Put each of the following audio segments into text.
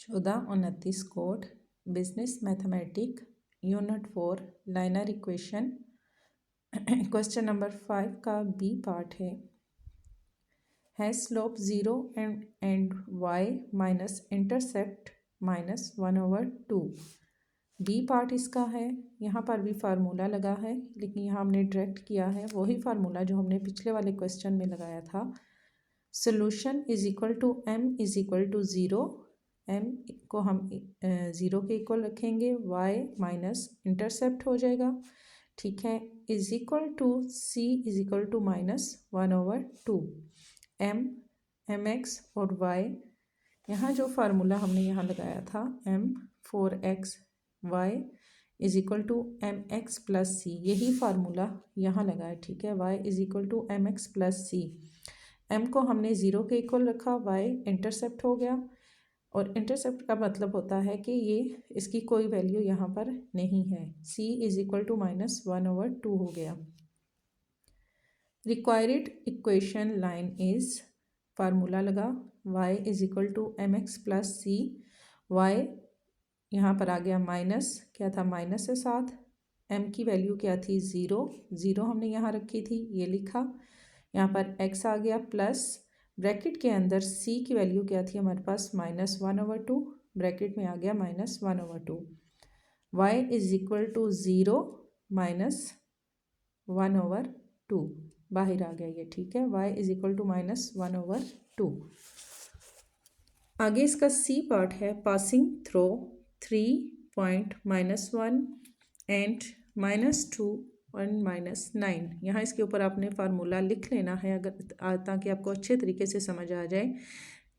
1429 code business mathematic unit 4 linear equation question number 5 का B part है slope 0 and Y minus intercept -1/2। B part इसका है। यहाँ पर भी फार्मूला लगा है, लेकिन यहाँ हमने डायरेक्ट किया है वही फार्मूला जो हमने पिछले वाले क्वेश्चन में लगाया था। Solution is equal to m is equal to 0। m को हम 0 के इक्वल रखेंगे, y माइनस इंटरसेप्ट हो जाएगा, ठीक है, is equal to c is equal to -1/2 mx और y। यहाँ जो फार्मूला हमने यहाँ लगाया था m 4x y is equal to mx plus c, यही फार्मूला यहाँ लगा है, ठीक है। y is equal to mx plus c। m को हमने 0 के इक्वल रखा, y इंटरसेप्ट हो गया, और इंटरसेप्ट का मतलब होता है कि ये इसकी कोई वैल्यू यहाँ पर नहीं है। c इज इक्वल टू -1/2 हो गया। Required equation line is, formula लगा y is equal to mx plus c। y यहाँ पर आ गया माइनस, क्या था माइनस के साथ, m की वैल्यू क्या थी 0 हमने यहाँ रखी थी, ये लिखा। यहाँ पर x आ गया प्लस ब्रैकेट के अंदर c की वैल्यू क्या थी हमारे पास -1/2, ब्रैकेट में आ गया -1/2। y इज इक्वल टू 0 -1/2 बाहर आ गया ये, ठीक है। y is equal to -1/2। आगे इसका c पार्ट है पासिंग थ्रो 3 (-1 एंड -2 और -9। यहाँ इसके ऊपर आपने फार्मूला लिख लेना है अगर ताकि आपको अच्छे तरीके से समझ आ जाए।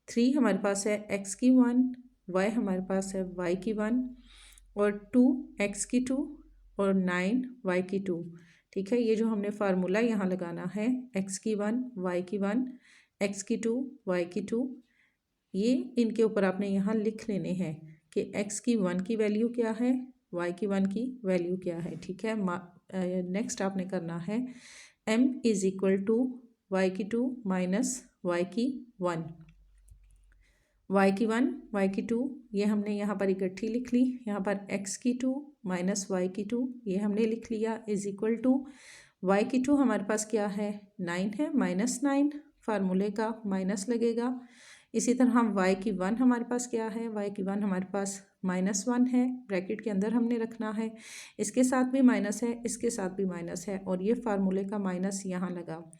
3 हमारे पास है x की 1, y हमारे पास है y की 1 और 2 x की 2 और 9 y की 2, ठीक है। ये जो हमने फार्मूला यहाँ लगाना है x की 1 y की 1 x की 2 y की 2, ये इनके ऊपर आपने यहाँ लिख लेने हैं कि x की 1 की वैल्यू क्या है, y की 1 की वैल्यू क्या है, ठीक है। नेक्स्ट आपने करना है m is equal to y की 2 माइनस y की 1, y की 1 y की 2, ये हमने यहाँ पर इकट्ठी लिख ली। यहाँ पर x की 2 माइनस y की 2, ये हमने लिख लिया, इज इक्वल टू y की 2 हमारे पास क्या है 9 है, -9 फार्मूले का माइनस लगेगा। इसी तरह हम y की 1 हमारे पास क्या है, y की 1 हमारे पास -1 है, ब्रैकेट के अंदर हमने रखना है, इसके साथ भी माइनस है, इसके साथ भी माइनस है, और ये फार्मूले का माइनस यहाँ लगा।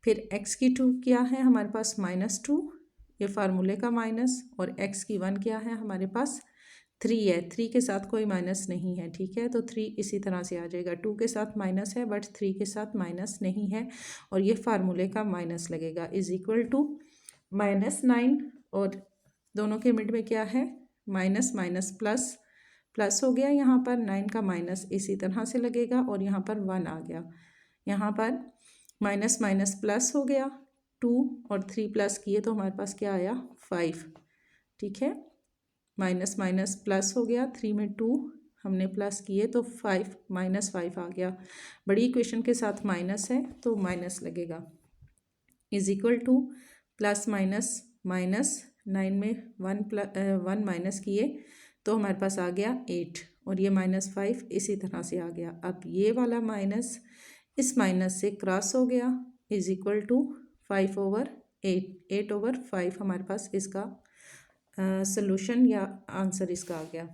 फिर x की 2 क्या है हमारे पास -2, ये फार्मूले का माइनस, और x की 1 क्या है हमारे पास 3 है, 3 के साथ कोई माइनस नहीं है, ठीक है। तो 3 इसी तरह से आ जाएगा, 2 के साथ माइनस है बट 3 के साथ माइनस नहीं है, और ये फार्मूले का माइनस लगेगा, इज इक्वल टू -9, और दोनों के मिड में क्या है माइनस माइनस प्लस, प्लस हो गया, यहाँ पर 9 का माइनस इसी तरह से लगेगा, और यहाँ पर 1 आ गया, यहाँ पर माइनस माइनस प्लस हो गया, 2 और 3 प्लस किए तो हमारे पास क्या आया 5, ठीक है। माइनस माइनस प्लस हो गया, 3 में 2 हमने प्लस किए तो 5 -5 आ गया। बड़ी इक्वेशन के साथ माइनस है तो माइनस लगेगा, is equal two plus minus minus, 9 में 1 माइनस किए तो हमारे पास आ गया 8, और ये -5 इसी तरह से आ गया। अब ये वाला माइनस इस माइनस से क्रॉस हो गया, इज इक्वल टू 5/8, 8/5 हमारे पास इसका सॉल्यूशन या आंसर इसका आ गया।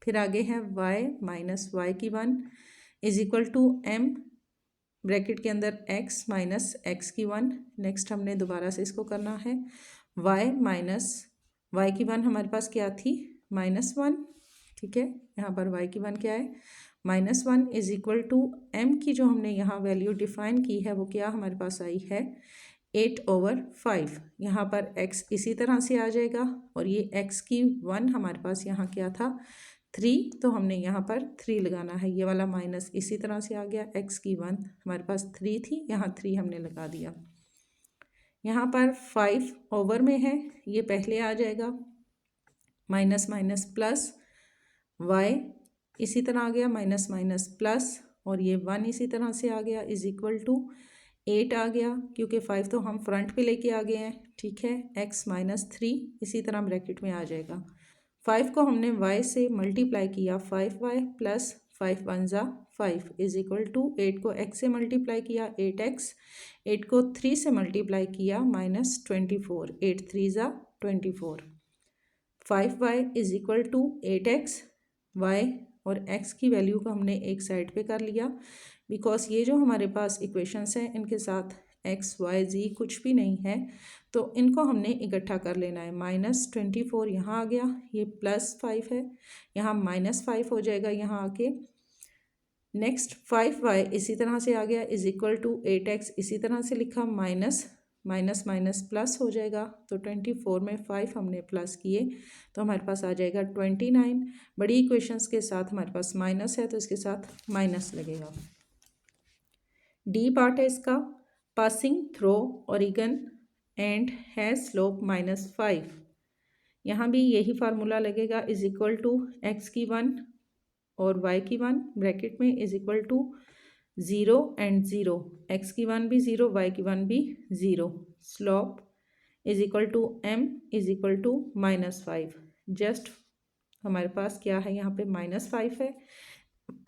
फिर आगे है y माइनस y की 1 is equal to m, bracket के अंदर x माइनस x की 1। नेक्स्ट हमने दोबारा से इसको करना है y माइनस y की 1 हमारे पास क्या थी -1, ठीक है। यहाँ पर y की 1 क्या है -1 इज इक्वल टू m की जो हमने यहाँ वैल्यू डिफाइन की है वो क्या हमारे पास आई है 8/5। यहाँ पर x इसी तरह से आ जाएगा, और ये x की 1 हमारे पास यहाँ क्या था 3, तो हमने यहाँ पर 3 लगाना है, ये वाला माइनस इसी तरह से आ गया, x की 1 हमारे पास 3 थी, यहाँ 3 हमने लगा दिया। यहाँ पर 5 ओवर में है, ये पहले आ जाएगा, माइनस माइनस प्लस, y इसी तरह आ गया, माइनस माइनस प्लस, और ये 1 इसी तरह से आ गया, इज इक्वल टू 8 आ गया, क्योंकि 5 तो हम फ्रंट पे लेके आ गए हैं, ठीक है। x -3 इसी तरह ब्रैकेट में आ जाएगा, 5 को हमने y से मल्टीप्लाई किया 5y प्लस 5 1 ज़ा 5 इज इक्वल टू 8 को x से मल्टीप्लाई किया 8x, 8 को 3 से मल्टीप्लाई किया -24, 8 3 ज़ा 24, 5y is equal to 8x, y और x की वैल्यू को हमने एक साइड पे कर लिया बिकॉज ये जो हमारे पास इक्वेशंस हैं इनके साथ x y z कुछ भी नहीं है, तो इनको हमने इकट्ठा कर लेना है। -24 यहाँ आ गया, ये +5 है, यहाँ -5 हो जाएगा यहाँ आके। नेक्स्ट 5y इसी तरह से आ गया इज इक्वल टू 8x, इसी तरह से लिखा माइनस माइनस प्लस हो जाएगा, तो 24 में 5 हमने प्लस किए तो हमारे पास आ जाएगा 29। बड़ी इक्वेशंस के साथ हमारे पास माइनस है तो इसके साथ माइनस लगेगा। डी पार्ट है इसका, passing throw Oregon and has slope -5। यहाँ भी यही फार्मूला लगेगा इज इक्वल टू x की 1 और y की 1 ब्रैकेट में is equal to 0 and 0, x की 1 भी 0 y की 1 भी 0, slope is equal to m is equal to -5। Just हमारे पास क्या है यहाँ पे -5 है,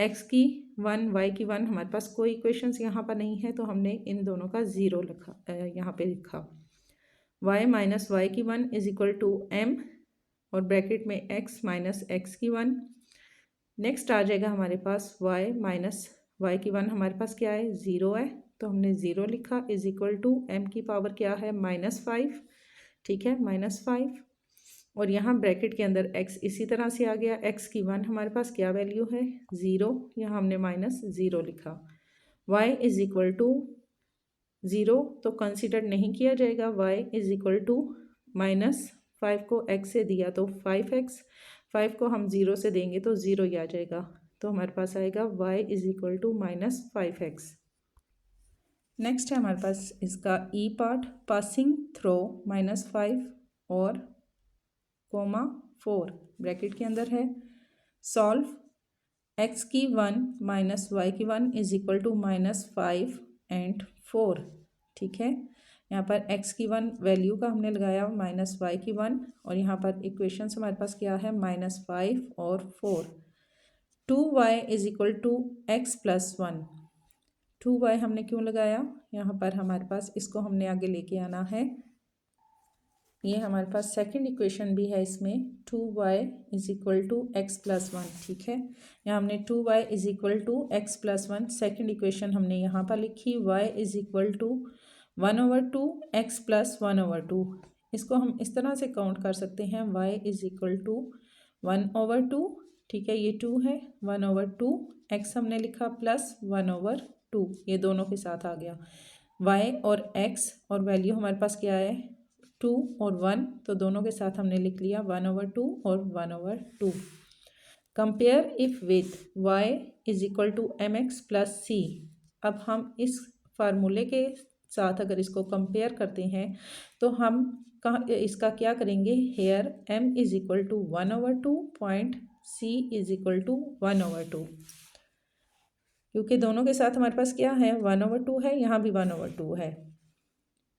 x की 1 y की 1 हमारे पास कोई इक्वेशंस यहाँ पर नहीं है तो हमने इन दोनों का 0 लिखा, यहाँ पे लिखा y माइनस वाई की 1 इज इक्वल टू m और ब्रैकेट में x माइनस x की 1। नेक्स्ट आ जाएगा हमारे पास y माइनस वाई की 1 हमारे पास क्या है 0 है तो हमने 0 लिखा इज इक्वल टू m की पावर क्या है -5, ठीक है -5, और यहाँ ब्रैकेट के अंदर x इसी तरह से आ गया, x की 1 हमारे पास क्या वैल्यू है 0, यहाँ हमने -0 लिखा। y इज इक्वल टू 0 तो कंसिडर नहीं किया जाएगा, y इज इक्वल टू -5 को x से दिया तो 5x, 5 को हम 0 से देंगे तो 0 ही आ जाएगा, तो हमारे पास आएगा y is equal to -5x। Next है हमारे पास इसका ई पार्ट, पासिंग थ्रो -5 और (4) ब्रैकेट के अंदर है। सॉल्व x की 1 माइनस वाई की 1 इज इक्वल टू -5 एंड 4, ठीक है। यहाँ पर x की 1 वैल्यू का हमने लगाया -y की 1 और यहाँ पर इक्वेशन हमारे पास क्या है -5 और 4। 2y is equal to x plus 1, 2y हमने क्यों लगाया, यहाँ पर हमारे पास इसको हमने आगे लेके आना है, ये हमारे पास सेकंड इक्वेशन भी है इसमें 2y is equal to x plus 1, ठीक है। यहाँ हमने 2y is equal to x plus 1 second equation हमने यहाँ पर लिखी, y is equal to 1/2 x plus 1/2, इसको हम इस तरह से काउंट कर सकते हैं y इज इक्वल टू 1/2, ठीक है, ये 2 है 1/2, x हमने लिखा प्लस 1/2, ये दोनों के साथ आ गया, y और x और वैल्यू हमारे पास क्या है 2 और 1, तो दोनों के साथ हमने लिख लिया 1/2 और 1/2। Compare if with y is equal to mx plus c। अब हम इस फार्मूले के साथ अगर इसको कंपेयर करते हैं तो हम इसका क्या करेंगे, here m is equal to 1/2 point c is equal to 1/2, क्योंकि दोनों के साथ हमारे पास क्या है 1/2 है, यहाँ भी 1/2 है,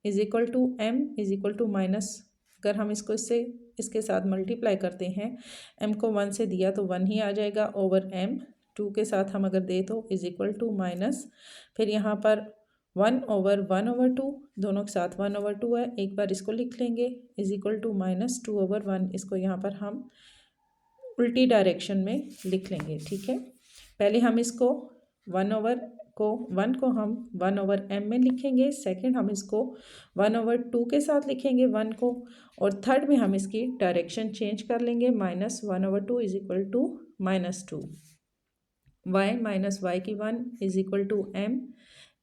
is equal to m is equal to minus, अगर हम इसको इसके साथ मल्टीप्लाई करते हैं, m को 1 से दिया तो 1 ही आ जाएगा ओवर m, 2 के साथ हम अगर दे तो इज इक्वल टू माइनस, फिर यहाँ पर 1/1/2, दोनों के साथ 1/2 है, एक बार इसको लिख लेंगे इज इक्वल टू -2/1, इसको यहाँ पर हम उल्टी डायरेक्शन में लिख लेंगे, ठीक है। पहले हम इसको 1 को हम 1/m में लिखेंगे, सेकंड हम इसको 1/2 के साथ लिखेंगे 1 को, और थर्ड में हम इसकी डायरेक्शन चेंज कर लेंगे, -1/2 is equal to -2, y minus Y की 1 is equal to m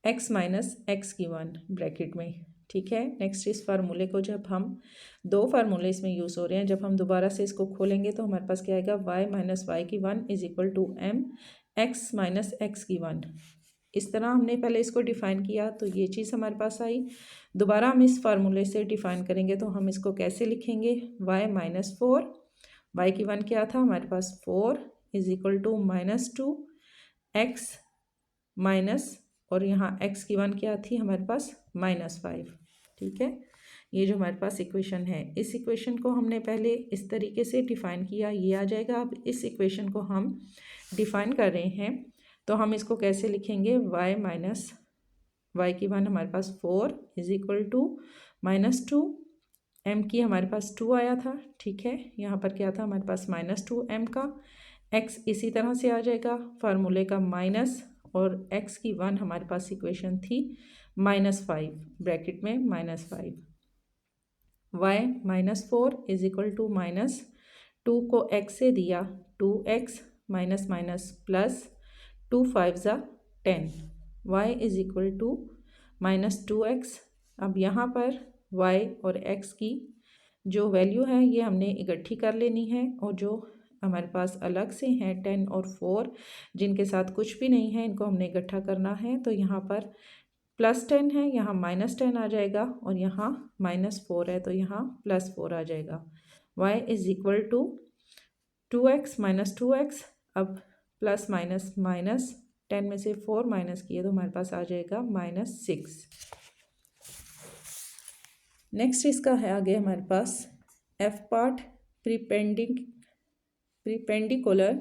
x minus x की 1 ब्रैकेट में, ठीक है। नेक्स्ट इस फार्मूले को जब हम दो फार्मूले इसमें यूज़ हो रहे हैं, जब हम दोबारा से इसको खोलेंगे तो हमारे पास क्या आएगा, y माइनस वाई की 1 is equal to m x minus x की 1। इस तरह हमने पहले इसको डिफ़ाइन किया तो ये चीज़ हमारे पास आई, दोबारा हम इस फार्मूले से डिफ़ाइन करेंगे तो हम इसको कैसे लिखेंगे, y माइनस 4, y की 1 क्या था हमारे पास 4 is equal to -2 x minus, और यहाँ x की 1 क्या थी हमारे पास -5, ठीक है। ये जो हमारे पास इक्वेशन है, इस इक्वेशन को हमने पहले इस तरीके से डिफ़ाइन किया, ये आ जाएगा। अब इस इक्वेशन को हम डिफ़ाइन कर रहे हैं, तो हम इसको कैसे लिखेंगे, y माइनस y की वन हमारे पास 4 इज इक्वल टू -2, m की हमारे पास 2 आया था, ठीक है। यहाँ पर क्या था हमारे पास -2 m का, x इसी तरह से आ जाएगा फार्मूले का माइनस, और x की वन हमारे पास इक्वेशन थी -5, ब्रैकेट में -5, y -4 इज इक्वल टू -2 को x से दिया 2x माइनस माइनस प्लस 2 5 ज़ा 10, y is equal to -2x। अब यहाँ पर y और x की जो वैल्यू है ये हमने इकट्ठी कर लेनी है, और जो हमारे पास अलग से हैं 10 और 4 जिनके साथ कुछ भी नहीं है, इनको हमने इकट्ठा करना है। तो यहाँ पर +10 है, यहाँ -10 आ जाएगा, और यहाँ -4 है तो यहाँ +4 आ जाएगा। y is equal to 2x minus 2x, अब प्लस माइनस माइनस 10 में से 4 माइनस किए तो हमारे पास आ जाएगा -6। नेक्स्ट इसका है आगे हमारे पास f पार्ट प्रीपेंडिकुलर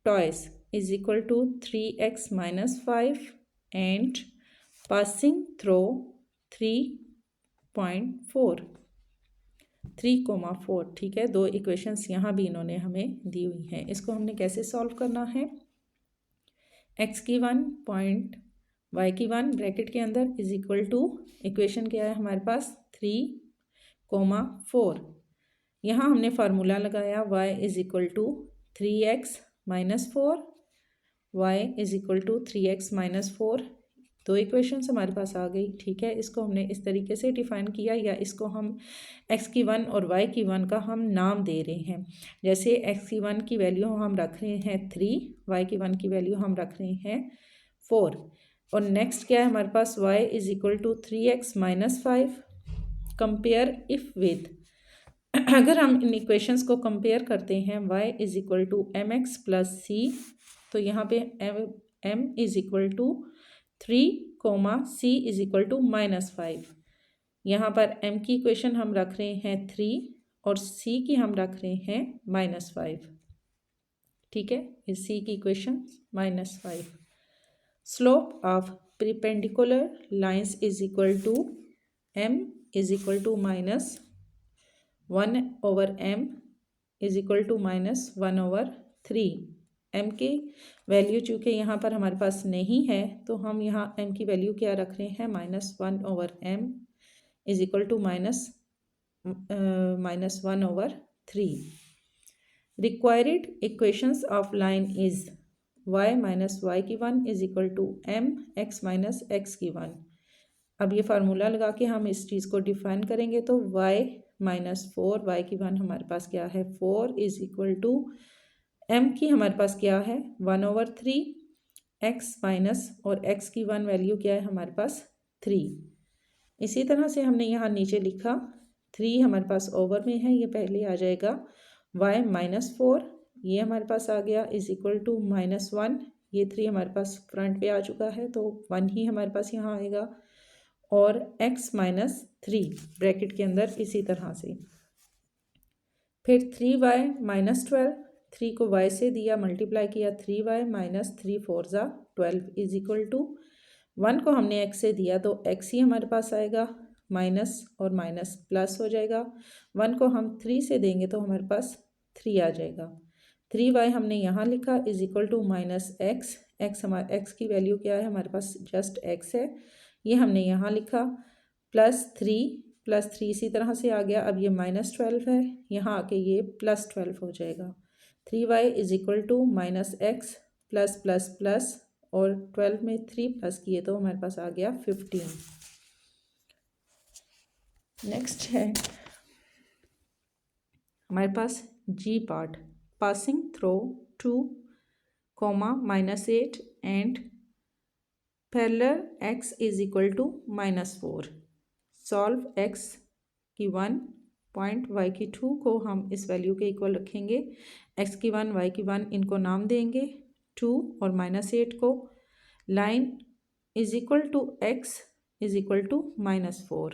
टॉयस is equal to 3x minus 5 and passing through 3.4 3,4, ठीक है। दो इक्वेशंस यहाँ भी इन्होंने हमें दी हुई हैं, इसको हमने कैसे सॉल्व करना है, x की 1 पॉइंट y की 1 ब्रैकेट के अंदर इज इक्वल टू इक्वेशन क्या है हमारे पास 3,4, यहाँ हमने फार्मूला लगाया y is equal to 3x minus 4, y is equal to 3x minus 4, दो इक्वेशंस हमारे पास आ गई, ठीक है। इसको हमने इस तरीके से डिफाइन किया, या इसको हम x की 1 और y की 1 का हम नाम दे रहे हैं। जैसे x की 1 की वैल्यू हम रख रहे हैं 3, y की 1 की वैल्यू हम रख रहे हैं 4, और नेक्स्ट क्या है हमारे पास y is equal to 3x minus 5, compare if with, अगर हम इन इक्वेशंस को कंपेयर करते हैं y is equal to mx plus c, तो यहाँ पे m is equal to 3, c is equal to -5, यहाँ पर m की इक्वेशन हम रख रहे हैं 3 और c की हम रख रहे हैं -5, ठीक है। इस c की equation -5। Slope of perpendicular lines is equal to m is equal to -1/m is equal to -1/3। m की वैल्यू चूँकि यहाँ पर हमारे पास नहीं है, तो हम यहाँ m की वैल्यू क्या रख रहे हैं -1/m is equal to -1/3। Required equations of line is y minus y की 1 is equal to m x minus x की 1। अब ये फार्मूला लगा के हम इस चीज़ को डिफाइन करेंगे, तो y माइनस 4 y की 1 हमारे पास क्या है 4 इज इक्वल टू m की हमारे पास क्या है 1/3, x माइनस और x की 1 वैल्यू क्या है हमारे पास 3। इसी तरह से हमने यहाँ नीचे लिखा 3 हमारे पास ओवर में है, ये पहले आ जाएगा y माइनस 4, ये हमारे पास आ गया इज इक्वल टू -1, ये 3 हमारे पास फ्रंट पे आ चुका है तो 1 ही हमारे पास यहाँ आएगा, और x माइनस 3 ब्रैकेट के अंदर इसी तरह से, फिर 3y माइनस 12, 3 को y से दिया मल्टीप्लाई किया 3y माइनस 3 4 ज़ा 12 इज इक्वल टू 1 को हमने x से दिया तो x ही हमारे पास आएगा, माइनस और माइनस प्लस हो जाएगा, 1 को हम 3 से देंगे तो हमारे पास 3 आ जाएगा। 3y हमने यहाँ लिखा is equal to -x, x हमारे x की वैल्यू क्या है हमारे पास जस्ट x है, ये हमने यहाँ लिखा, +3 इसी तरह से आ गया। अब ये -12 है, यहाँ आके ये +12 हो जाएगा। 3y is equal to -x plus plus plus, और 12 में 3 प्लस किए तो हमारे पास आ गया 15। नेक्स्ट है हमारे पास G part, passing through 2, -8 and parallel x is equal to -4। Solve x की 1 पॉइंट y की 2 को हम इस वैल्यू के इक्वल रखेंगे, x की 1 y की 1 इनको नाम देंगे 2 और -8 को, line is equal to x is equal to -4।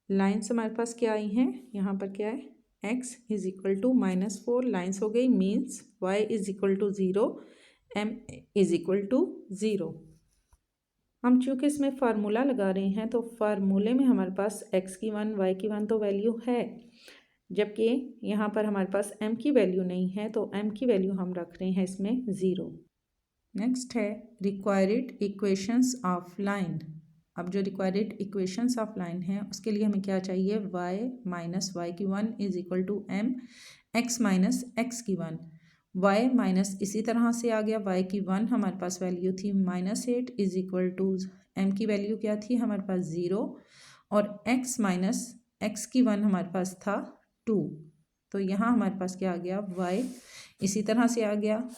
Lines हमारे पास क्या आई हैं, यहाँ पर क्या है, x is equal to -4 lines हो गई, means y is equal to 0, m is equal to 0। हम चूँकि इसमें फार्मूला लगा रहे हैं तो फार्मूले में हमारे पास x की 1 y की 1 तो वैल्यू है, जबकि यहाँ पर हमारे पास m की वैल्यू नहीं है, तो m की वैल्यू हम रख रहे हैं इसमें 0। नेक्स्ट है रिक्वायर्ड इक्वेशंस ऑफ लाइन। अब जो रिक्वायर्ड इक्वेशंस ऑफ लाइन है उसके लिए हमें क्या चाहिए, y माइनस वाई की 1 is equal to m x minus x की 1। y माइनस इसी तरह से आ गया, y की 1 हमारे पास वैल्यू थी -8 इज इक्वल टू m की वैल्यू क्या थी हमारे पास 0, और x माइनस एक्स की 1 हमारे पास था 2। तो यहाँ हमारे पास क्या आ गया, y इसी तरह से आ गया,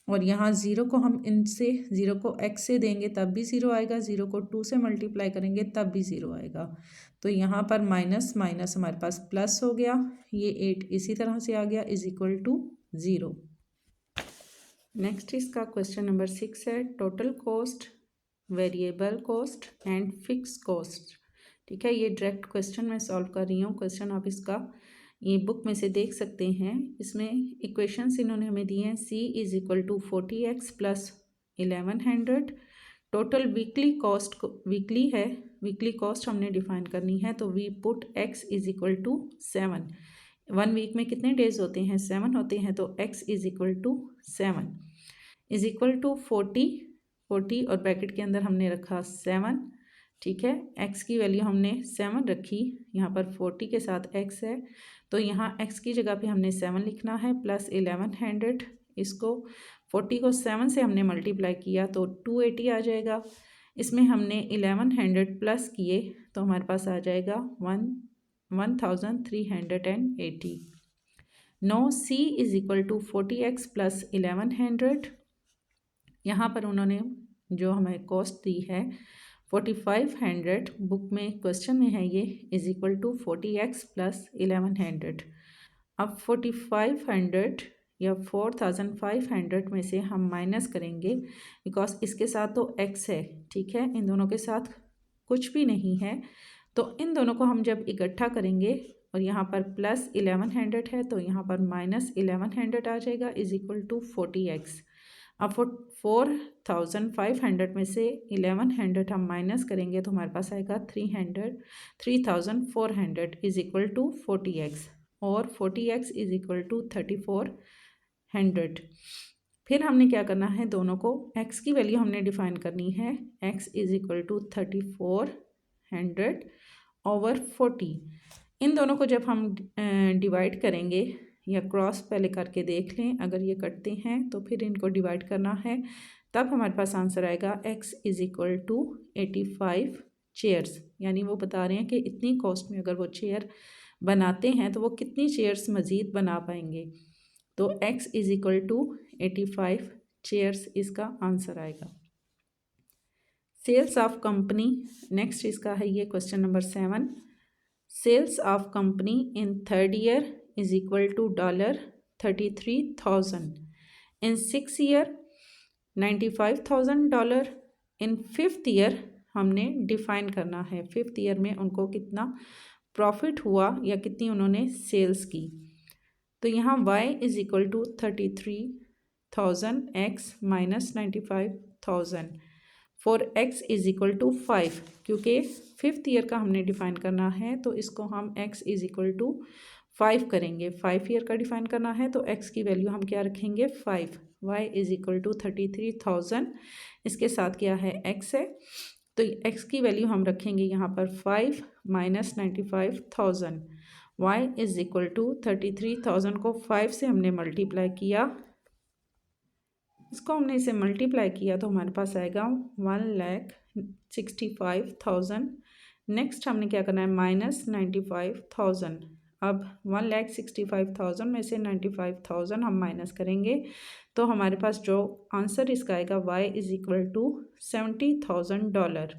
और यहाँ 0 को हम इनसे 0 को x से देंगे तब भी 0 आएगा, 0 को 2 से मल्टीप्लाई करेंगे तब भी 0 आएगा। तो यहाँ पर माइनस माइनस हमारे पास प्लस हो गया, ये 8 इसी तरह से आ गया इज इक्वल टू 0। नेक्स्ट इसका क्वेश्चन नंबर 6 है total cost, variable cost and fix cost. ठीक है, ये डायरेक्ट क्वेश्चन मैं सॉल्व कर रही हूँ। क्वेश्चन आप इसका ये बुक में से देख सकते हैं। इसमें इक्वेशंस इन्होंने हमें दिए हैं, c is equal to 40x plus 1100। Total weekly cost, weekly है, वीकली कॉस्ट हमने डिफाइन करनी है, तो we put x is equal to 7। 1 week में कितने डेज होते हैं, 7 होते हैं, तो x is equal to 7 is equal to 40 और ब्रैकेट के अंदर हमने रखा 7। ठीक है, x की वैल्यू हमने 7 रखी, यहाँ पर 40 के साथ x है, तो यहाँ x की जगह पे हमने 7 लिखना है प्लस 1100। इसको 40 को 7 से हमने मल्टीप्लाई किया तो 280 आ जाएगा। इसमें हमने 1100 प्लस किए तो हमारे पास आ जाएगा 1380। No c is equal to 40x plus 1100। यहाँ पर उन्होंने जो हमें कॉस्ट दी है 4500, बुक में क्वेश्चन में है ये, is equal to 40x plus 1100। अब 4500 या 4500 में से हम माइनस करेंगे, बिकॉज इसके साथ तो x है, ठीक है, इन दोनों के साथ कुछ भी नहीं है, तो इन दोनों को हम जब इकट्ठा करेंगे और यहाँ पर प्लस 1100 है तो यहाँ पर माइनस 1100 आ जाएगा इज इक्वल टू 40x। अब 4500 में से 1100 हम माइनस करेंगे तो हमारे पास आएगा 3400 इज इक्वल टू 40x, और 40x इज इक्वल टू 3400। फिर हमने क्या करना है, दोनों को x की वैल्यू हमने डिफाइन करनी है, x is equal to 3400 over 40। इन दोनों को जब हम डिवाइड करेंगे या क्रॉस पहले करके देख लें, अगर ये कटते हैं तो फिर इनको डिवाइड करना है, तब हमारे पास आंसर आएगा x is equal to 85 chairs. यानी वो बता रहे हैं कि इतनी कॉस्ट में अगर वो चेयर बनाते हैं तो वो कितनी चेयर्स मज़ीद बना पाएंगे, तो x is equal to 85 chairs इसका आंसर आएगा। सेल्स ऑफ कंपनी, नेक्स्ट इसका है ये question number 7। Sales of company in 3rd year is equal to $33,000 in 6th year, $95,000 in 5th year हमने डिफाइन करना है, 5th ईयर में उनको कितना प्रॉफिट हुआ या कितनी उन्होंने सेल्स की। तो यहाँ y is equal to 33,000 x minus 95,000 for x is equal to 5, क्योंकि 5th ईयर का हमने डिफाइन करना है तो इसको हम x इज इक्वल टू 5 करेंगे। 5 ईयर का डिफाइन करना है तो x की वैल्यू हम क्या रखेंगे 5, y इज इक्वल टू 33,000, इसके साथ क्या है x है, तो x की वैल्यू हम रखेंगे यहाँ पर 5 minus 95,000। y is equal to 33,000 को 5 से हमने मल्टीप्लाई किया, इसको हमने इसे मल्टीप्लाई किया तो हमारे पास आएगा 1,65,000। नेक्स्ट हमने क्या करना है, माइनस 95,000। अब 1,65,000 में से 95,000 हम माइनस करेंगे तो हमारे पास जो आंसर इसका आएगा y इज इक्वल टू $70,000।